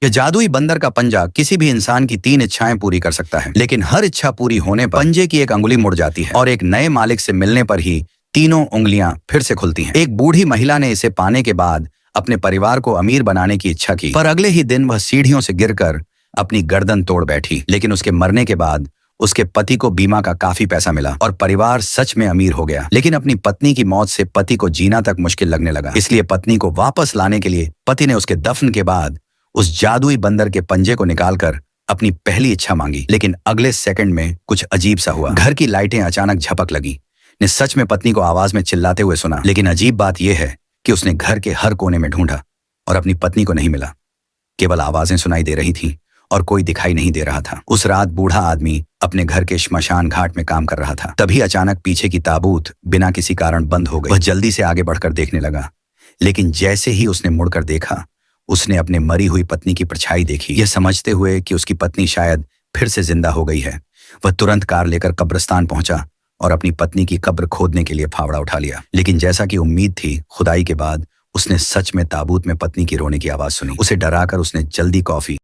यह जादुई बंदर का पंजा किसी भी इंसान की 3 इच्छाएं पूरी कर सकता है, लेकिन हर इच्छा पूरी होने पर पंजे की एक अंगुली मुड़ जाती है और एक नए मालिक से मिलने पर ही तीनों उंगलियां फिर से खुलती हैं। एक बूढ़ी महिला ने इसे पाने के बाद अपने परिवार को अमीर बनाने की इच्छा की, पर अगले ही दिन वह सीढ़ियों से गिरकर अपनी गर्दन तोड़ बैठी। लेकिन उसके मरने के बाद उसके पति को बीमा का काफी पैसा मिला और परिवार सच में अमीर हो गया। लेकिन अपनी पत्नी की मौत से पति को जीना तक मुश्किल लगने लगा। इसलिए पत्नी को वापस लाने के लिए पति ने उसके दफन के बाद उस जादुई बंदर के पंजे को निकालकर अपनी पहली इच्छा मांगी। लेकिन अगले सेकंड में कुछ अजीब सा हुआ। घर की लाइटें अचानक झपक लगी। ने सच में पत्नी को आवाज में चिल्लाते हुए सुना। लेकिन अजीब बात यह है कि उसने घर के हर कोने में ढूंढा और अपनी पत्नी को नहीं मिला। केवल आवाजें सुनाई दे रही थीं और कोई दिखाई नहीं दे रहा था। उस रात बूढ़ा आदमी अपने घर के श्मशान घाट में काम कर रहा था। तभी अचानक पीछे की ताबूत बिना किसी कारण बंद हो गई। वह जल्दी से आगे बढ़कर देखने लगा, लेकिन जैसे ही उसने मुड़कर देखा, उसने अपने मरी हुई पत्नी की परछाई देखी। यह समझते हुए कि उसकी पत्नी शायद फिर से जिंदा हो गई है, वह तुरंत कार लेकर कब्रिस्तान पहुंचा और अपनी पत्नी की कब्र खोदने के लिए फावड़ा उठा लिया। लेकिन जैसा कि उम्मीद थी, खुदाई के बाद उसने सच में ताबूत में पत्नी की रोने की आवाज सुनी। उसे डराकर उसने जल्दी कॉफी